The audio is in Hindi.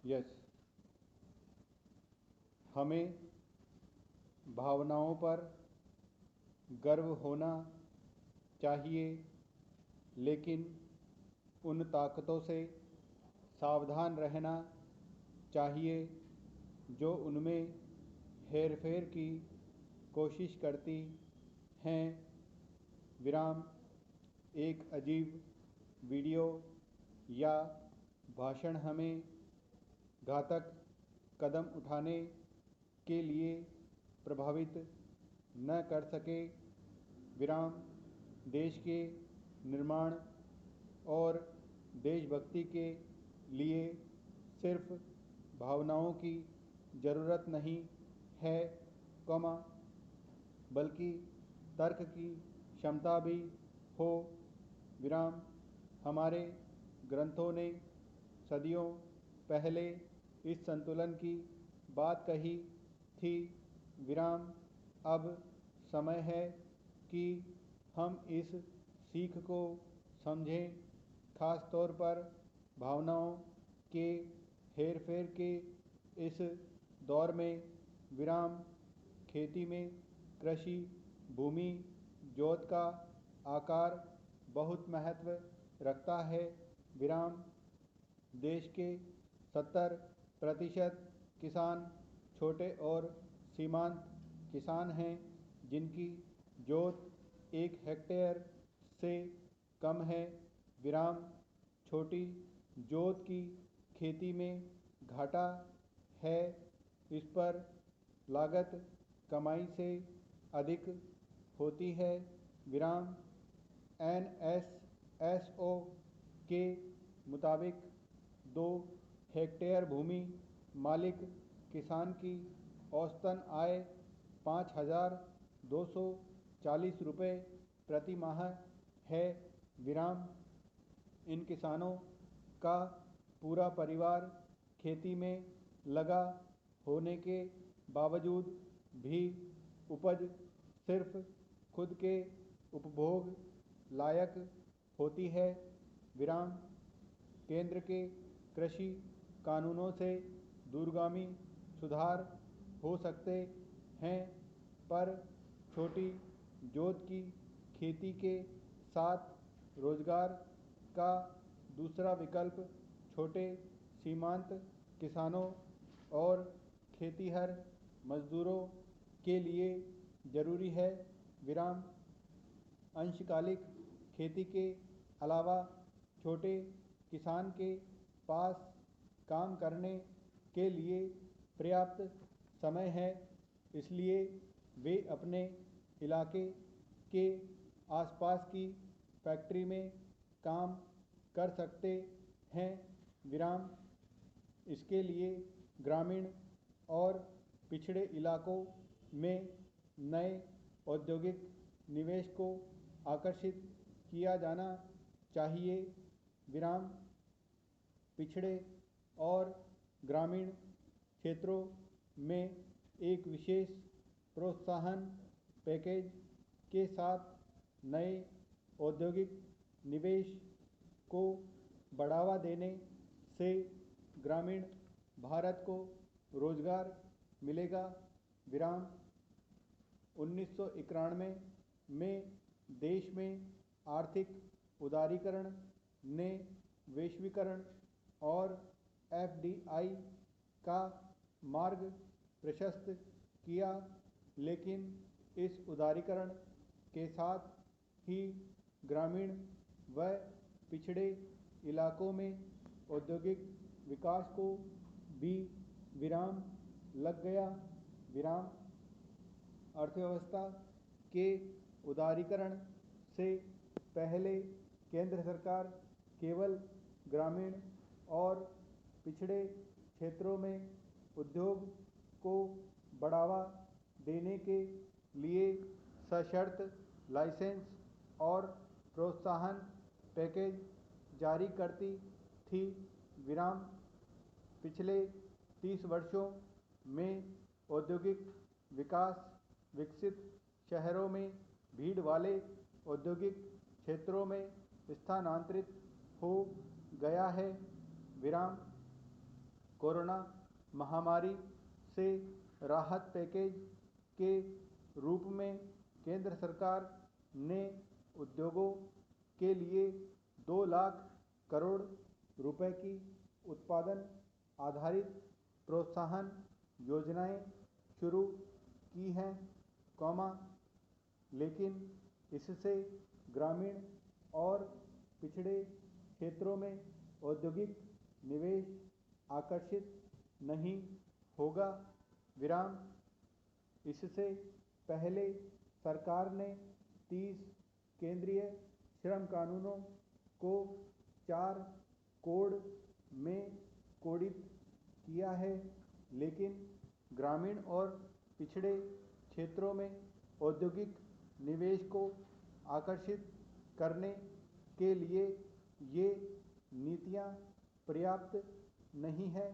यस, हमें भावनाओं पर गर्व होना चाहिए, लेकिन उन ताकतों से सावधान रहना चाहिए जो उनमें हेरफेर की कोशिश करती हैं। विराम। एक अजीब वीडियो या भाषण हमें घातक कदम उठाने के लिए प्रभावित न कर सके। विराम। देश के निर्माण और देशभक्ति के लिए सिर्फ भावनाओं की ज़रूरत नहीं है, बल्कि तर्क की क्षमता भी हो। विराम। हमारे ग्रंथों ने सदियों पहले इस संतुलन की बात कही थी। विराम। अब समय है कि हम इस सीख को समझें, खास तौर पर भावनाओं के हेरफेर के इस दौर में। विराम। खेती में कृषि भूमि जोत का आकार बहुत महत्व रखता है। विराम। देश के 70% किसान छोटे और सीमांत किसान हैं, जिनकी जोत 1 हेक्टेयर से कम है। विराम। छोटी जोत की खेती में घाटा है, इस पर लागत कमाई से अधिक होती है। विराम। NSSO के मुताबिक 2 हेक्टेयर भूमि मालिक किसान की औसतन आय 5,240 रुपये प्रति माह है। विराम। इन किसानों का पूरा परिवार खेती में लगा होने के बावजूद भी उपज सिर्फ खुद के उपभोग लायक होती है। विराम। केंद्र के कृषि कानूनों से दूरगामी सुधार हो सकते हैं, पर छोटी जोत की खेती के साथ रोजगार का दूसरा विकल्प छोटे सीमांत किसानों और खेतीहर मजदूरों के लिए जरूरी है। विराम। अंशकालिक खेती के अलावा छोटे किसान के पास काम करने के लिए पर्याप्त समय है, इसलिए वे अपने इलाके के आसपास की फैक्ट्री में काम कर सकते हैं। विराम। इसके लिए ग्रामीण और पिछड़े इलाकों में नए औद्योगिक निवेश को आकर्षित किया जाना चाहिए। विराम। पिछड़े और ग्रामीण क्षेत्रों में एक विशेष प्रोत्साहन पैकेज के साथ नए औद्योगिक निवेश को बढ़ावा देने से ग्रामीण भारत को रोजगार मिलेगा। विराम। 1991 में देश में आर्थिक उदारीकरण ने वैश्वीकरण और FDI का मार्ग प्रशस्त किया, लेकिन इस उदारीकरण के साथ ही ग्रामीण व पिछड़े इलाकों में औद्योगिक विकास को भी विराम लग गया। विराम। अर्थव्यवस्था के उदारीकरण से पहले केंद्र सरकार केवल ग्रामीण और पिछड़े क्षेत्रों में उद्योग को बढ़ावा देने के लिए सशर्त लाइसेंस और प्रोत्साहन पैकेज जारी करती थी। विराम। पिछले 30 वर्षों में औद्योगिक विकास विकसित शहरों में भीड़ वाले औद्योगिक क्षेत्रों में स्थानांतरित हो गया है। विराम। कोरोना महामारी से राहत पैकेज के रूप में केंद्र सरकार ने उद्योगों के लिए 2 लाख करोड़ रुपए की उत्पादन आधारित प्रोत्साहन योजनाएं शुरू की हैं, लेकिन इससे ग्रामीण और पिछड़े क्षेत्रों में औद्योगिक निवेश आकर्षित नहीं होगा। इससे पहले सरकार ने 30 केंद्रीय श्रम कानूनों को 4 कोड में कोडित किया है, लेकिन ग्रामीण और पिछड़े क्षेत्रों में औद्योगिक निवेश को आकर्षित करने के लिए ये नीतियां पर्याप्त नहीं है।